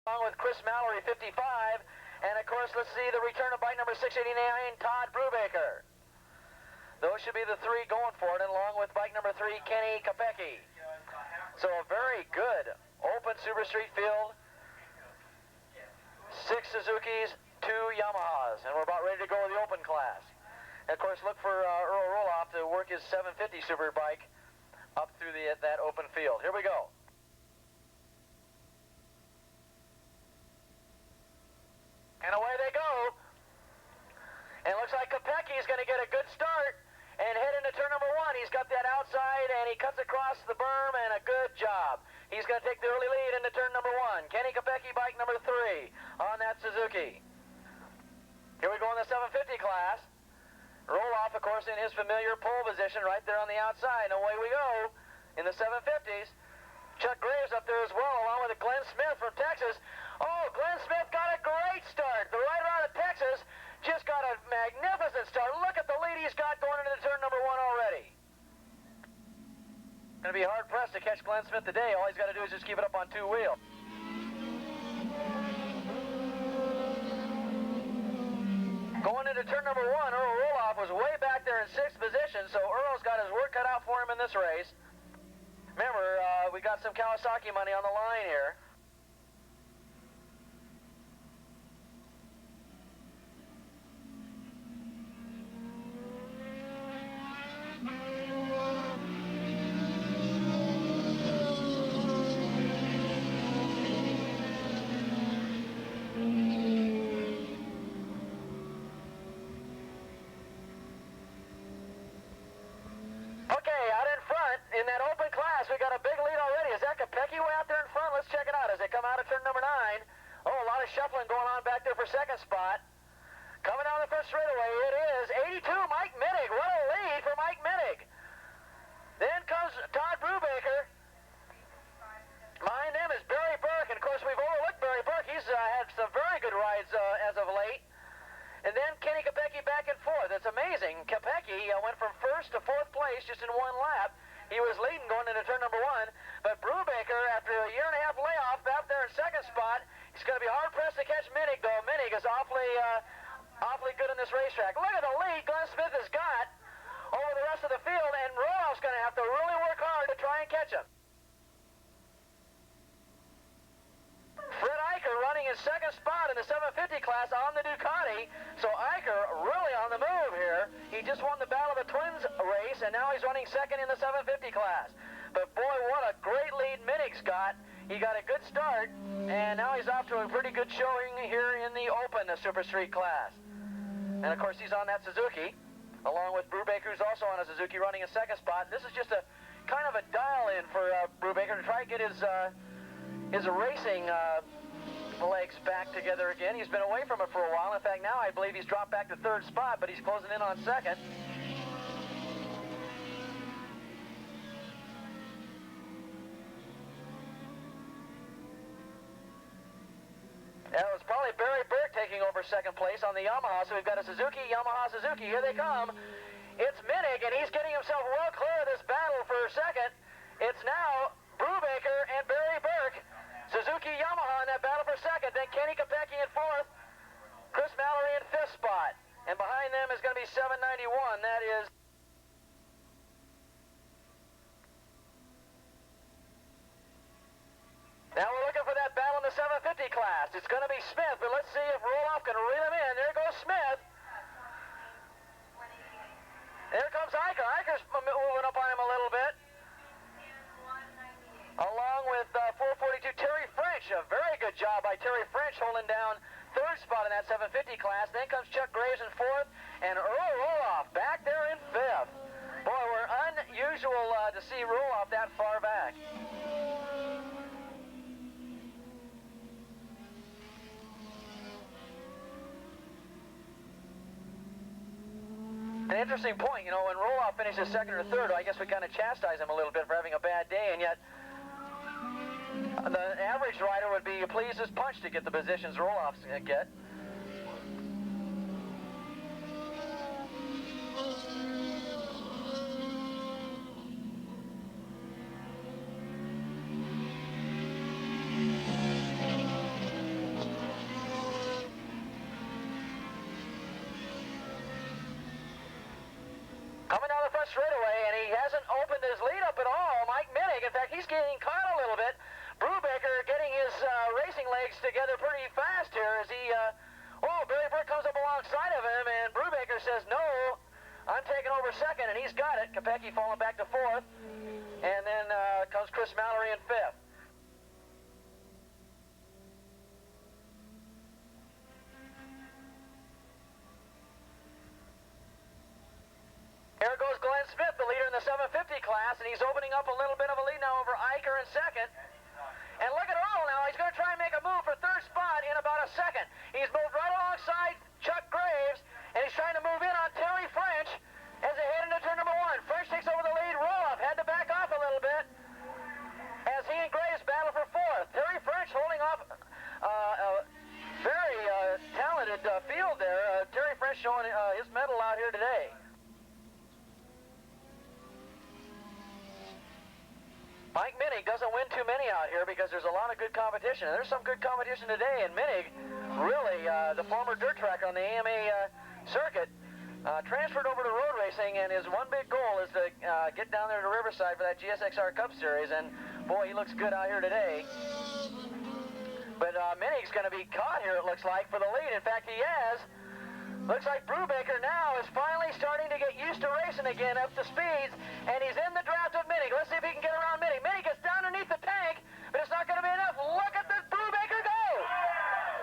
along with Chris Mallory, 55. And of course, let's see the return of bike number 689, Todd Brubaker. Those should be the three going for it, and along with bike number 3, Kenny Kopecky. So a very good open Super Street field. 6 Suzukis, 2 Yamahas, and we're about ready to go with the open class. And of course, look for Earl Roloff to work his 750 Super bike up through that open field. Here we go. And away they go. And it looks like Kopecki's going to get a good start and head into turn number 1. He's got that outside, and he cuts across the berm, and a good job. He's going to take the early lead into turn number 1. Kenny Kopecky, bike number 3 on that Suzuki. Here we go in the 750 class. Roloff, of course, in his familiar pole position right there on the outside. And away we go in the 750s. Chuck Graves up there as well, along with Glenn Smith from Texas. Oh, Glenn Smith got a great start. The rider out of Texas just got a magnificent start. Look at the lead he's got going into turn number 1 already. Going to be hard-pressed to catch Glenn Smith today. All he's got to do is just keep it up on 2 wheels. Going into turn number 1, Earl Roloff was way back there in 6th position, so Earl's got his work cut out for him in this race. Remember, we got some Kawasaki money on the line here. In that open class, we got a big lead already. Is that Kopecky way out there in front? Let's check it out as they come out of turn number 9. Oh, a lot of shuffling going on back there for second spot. Coming down the first straightaway, it is 82, Mike Minnick. What a lead for Mike Minnick. Then comes Todd Brubaker. Behind him is Barry Burke, and of course we've overlooked Barry Burke. He's had some very good rides as of late. And then Kenny Kopecky back and forth. It's amazing. Kopecky went from 1st to 4th place just in 1 lap. He was leading going into turn number 1, but Brubaker, after a year-and-a-half layoff, out there in 2nd spot, he's going to be hard-pressed to catch Minnick, though. Minnick is awfully good in this racetrack. Look at the lead Glenn Smith has got over the rest of the field, and Roloff's going to have to really work hard to try and catch him. Fred Eicher running in 2nd spot in the 750 class on the Ducati, so Eicher really on the move here. He just won the Battle of the Twins race, and now he's running 2nd in the 750 class. But boy, what a great lead Minnick's got. He got a good start, and now he's off to a pretty good showing here in the Open, the Super Street class. And of course, he's on that Suzuki, along with Brubaker, who's also on a Suzuki running in 2nd spot. This is just a kind of a dial-in for Brubaker to try and get his racing legs back together again. He's been away from it for a while. In fact, now I believe he's dropped back to 3rd spot, but he's closing in on 2nd. That was probably Barry Burke taking over 2nd place on the Yamaha, so we've got a Suzuki, Yamaha, Suzuki. Here they come. It's Minnick, and he's getting himself well clear of this battle for 2nd. It's now Brubaker and Barry Burke. Suzuki, Yamaha in that battle for 2nd. Then Kenny Kopecky in 4th. Chris Mallory in 5th spot. And behind them is going to be 791. That is... Now we're looking for that battle in the 750 class. It's going to be Smith, but let's see if Roloff can reel him in. There goes Smith. There comes Eicher. Eicher's moving up on him a little bit. Along with 442 Terry French. A very good job by Terry French holding down 3rd spot in that 750 class. Then comes Chuck Graves in 4th, and Earl Roloff back there in 5th. Boy, we're unusual to see Roloff that far back. An interesting point, you know, when Roloff finishes 2nd or 3rd, I guess we kind of chastise him a little bit for having a bad day, and yet the average rider would be pleased as punch to get the positions Roloff's going to get. Coming down the front straightaway, and he hasn't opened his lead up at all. Mike Minnick, in fact, he's getting caught a little bit. Brubaker getting his racing legs together pretty fast here as he, Billy Burke comes up alongside of him, and Brubaker says, no, I'm taking over second, and he's got it. Kopecky falling back to fourth, and then comes Chris Mallory in fifth. Here goes Glenn Smith, the leader in the 750 class, and he's opening up a little bit of a lead now over Eicher in second. And look at Earl now. He's going to try and make a move for third spot in about a second. He's moved right alongside Chuck Graves, and he's trying to move in on Terry French as they head into turn number one. French takes over the lead. Roloff had to back off a little bit as he and Graves battle for fourth. Terry French holding off a very talented field there. Terry French showing his medal out here today. Mike Minnick doesn't win too many out here because there's a lot of good competition. And there's some good competition today, and Minnick, really, the former dirt tracker on the AMA circuit, transferred over to road racing, and his one big goal is to get down there to Riverside for that GSXR Cup Series, and boy, he looks good out here today. But Minnick's going to be caught here, it looks like, for the lead. In fact, he has. Looks like Brubaker now is finally starting to get used to racing again, up to speeds, and he's in the draft of Minnick. Let's see if he can get around Minnick. Minnick gets down underneath the tank, but it's not going to be enough. Look at this Brubaker go!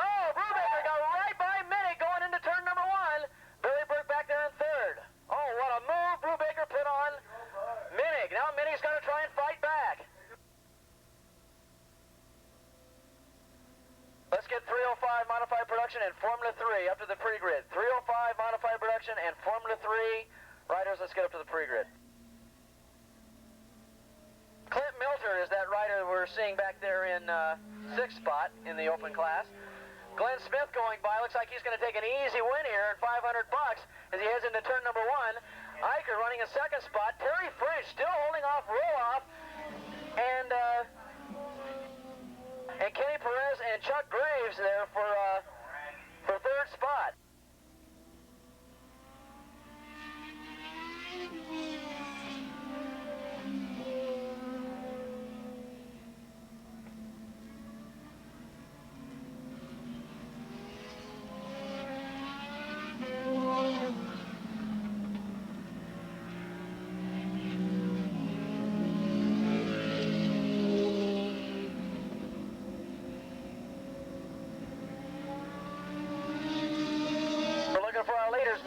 Oh, Brubaker got right by Minnick going into turn number one. Billy Burke back there in third. Oh, what a move Brubaker put on Minnick. Now Minnick's got to try and fight back. Let's get 305 modified production and Formula 3 up to the pre-grid. 305 modified production and Formula 3 riders, let's get up to the pre-grid. Clint Milter is that rider we're seeing back there in sixth spot in the open class. Glenn Smith going by, looks like he's going to take an easy win here at $500 as he heads into turn number one. Eicher running a second spot. Terry French still holding off Roloff, and Kenny Perez and Chuck Graves there for third spot.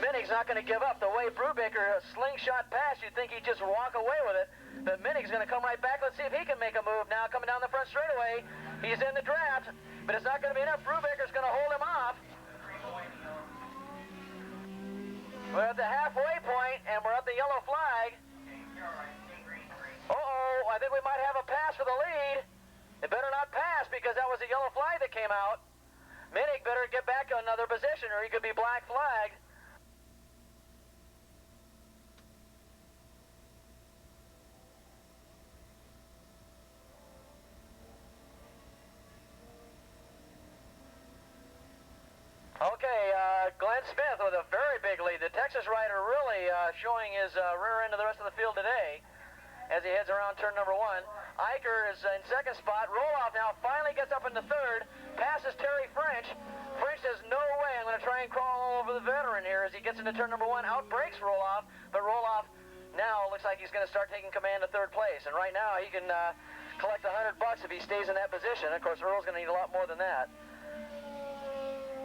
Minnick's not going to give up. The way Brubaker slingshot past, you'd think he'd just walk away with it. But Minnick's going to come right back. Let's see if he can make a move now. Coming down the front straightaway. He's in the draft, but it's not going to be enough. Brubaker's going to hold him off. We're at the halfway point, and we're at the yellow flag. Uh-oh, I think we might have a pass for the lead. It better not pass because that was a yellow flag that came out. Minnick better get back to another position or he could be black flagged. Okay, Glenn Smith with a very big lead. The Texas rider really showing his rear end to the rest of the field today as he heads around turn number one. Eicher is in second spot. Roloff now finally gets up into third, passes Terry French. French says, no way, I'm going to try and crawl all over the veteran here as he gets into turn number one. Outbreaks Roloff, but Roloff now looks like he's going to start taking command of third place. And right now he can collect $100 if he stays in that position. Of course, Earl's going to need a lot more than that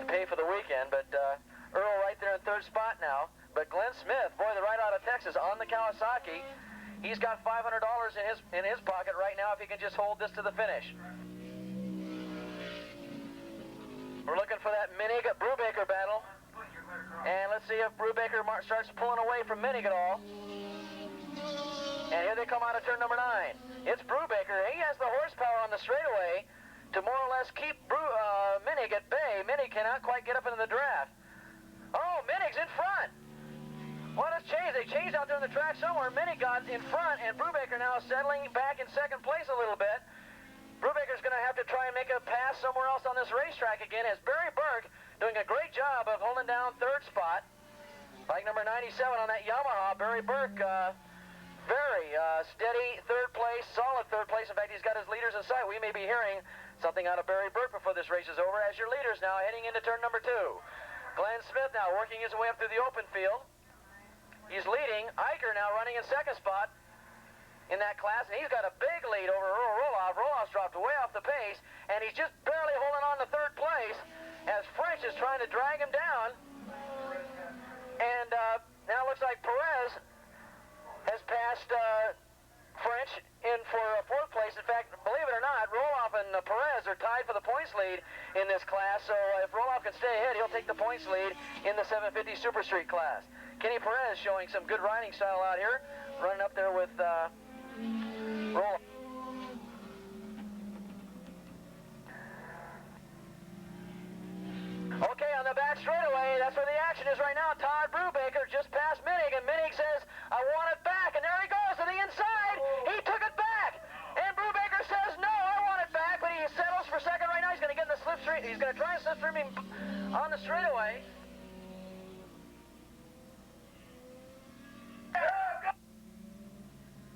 to pay for the weekend, but Earl right there in third spot now. But Glenn Smith, boy, the right out of Texas on the Kawasaki, he's got $500 in his pocket right now if he can just hold this to the finish. We're looking for that Minnick-Brubaker battle, and let's see if Brubaker starts pulling away from Minnick at all. And here they come out of turn number 9. It's Brubaker. He has the horsepower on the straightaway to more or less keep Minnick at bay. Minnick cannot quite get up into the draft. Oh, Minnick's in front. Well, it's changed. They changed out there on the track somewhere. Minnick got in front, and Brubaker now settling back in second place a little bit. Brubaker's going to have to try and make a pass somewhere else on this racetrack again as Barry Burke doing a great job of holding down third spot. Bike number 97 on that Yamaha, Barry Burke, very steady third place, solid third place. In fact, he's got his leaders in sight. We may be hearing something out of Barry Burke before this race is over as your leaders now heading into turn number 2. Glenn Smith now working his way up through the open field. He's leading. Eicher now running in second spot in that class, and he's got a big lead over Earl Roloff. Roloff's dropped way off the pace, and he's just barely holding on to third place as French is trying to drag him down. And now it looks like Perez has passed French in for fourth place. In fact, believe it or not, Roloff and Perez are tied for the points lead in this class, so if Roloff can stay ahead, he'll take the points lead in the 750 Super Street class. Kenny Perez showing some good riding style out here, running up there with Roloff. Okay, on the back straightaway, that's where the action is right now. Todd Brubaker just passed Minig, and Minig says, I want it back, and there he goes to the inside. He took it back, and Brubaker says, no, I want it back, but he settles for second right now. He's going to get in the slipstream. He's going to try and slipstream him on the straightaway.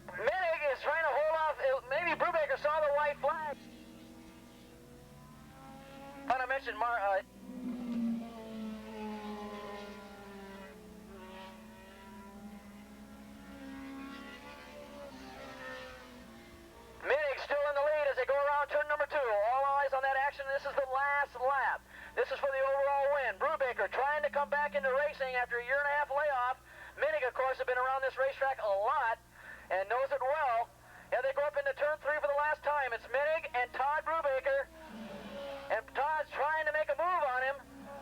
Minig is trying to hold off. Maybe Brubaker saw the white flag. I want to mention Minig still in the lead as they go around turn number 2. All eyes on that action. This is the last lap. This is for the overall win. Brubaker trying to come back into racing after a year-and-a-half layoff. Minig, of course, has been around this racetrack a lot and knows it well. Yeah, they go up into turn 3 for the last time. It's Minig and Todd Brubaker. And Todd's trying to make a move on him,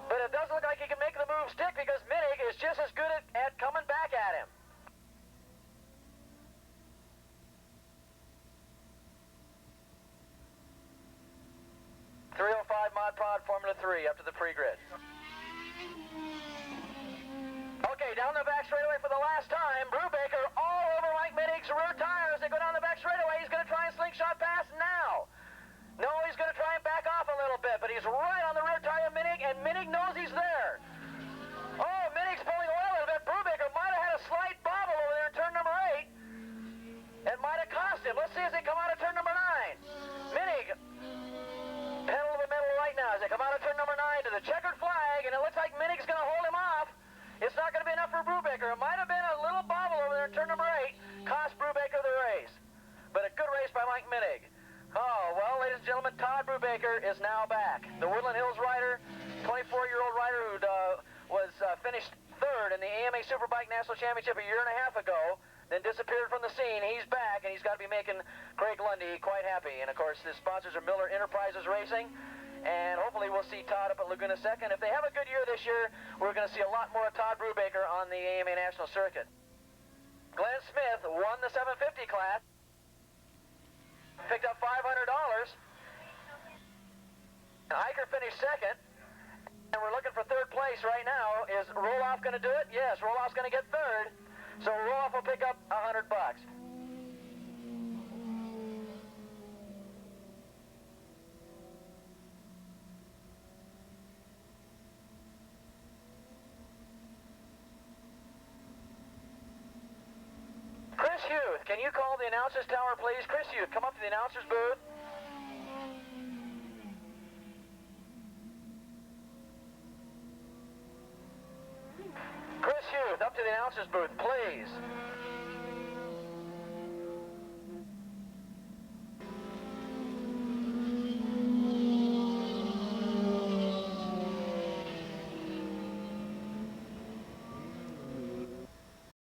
but it doesn't look like he can make the move stick because Minig is just as good at coming back at him. .305 Mod Pod Formula 3 up to the pre-grid. Okay, down the back straightaway for the last time. Brubaker all over Mike Minig's rear tires. They go down the back straightaway. He's going to try and slingshot pass now. No, he's going to try and back off a little bit, but he's right on the rear tire of Minig, and Minig knows he's there. Oh, Minig's pulling away a little bit. Brubaker might have had a slight bobble over there in turn number 8. It might have cost him. Let's see as they come out of turn number 9. Minig, pedal to the metal right now as they come out of turn number 9 to the checkered flag, and it looks like Minig's going to hold him off. It's not going to be enough for Brubaker. It might have been a little bobble over there in turn number 8. Cost Brubaker the race. But a good race by Mike Minig. Oh, well, ladies and gentlemen, Todd Brubaker is now back. The Woodland Hills rider, 24-year-old rider who was finished third in the AMA Superbike National Championship a year and a half ago, then disappeared from the scene. He's back, and he's got to be making Craig Lundy quite happy. And, of course, the sponsors are Miller Enterprises Racing, and hopefully we'll see Todd up at Laguna Seca. And if they have a good year this year, we're going to see a lot more of Todd Brubaker on the AMA National Circuit. Glenn Smith won the 750 class. Picked up $500. Eicher finished second, and we're looking for third place right now. Is Roloff going to do it? Yes, Roloff's going to get third, so Roloff will pick up $100. Chris Huth, can you call the announcer's tower, please? Chris Huth, come up to the announcer's booth. Chris Huth, up to the announcer's booth, please.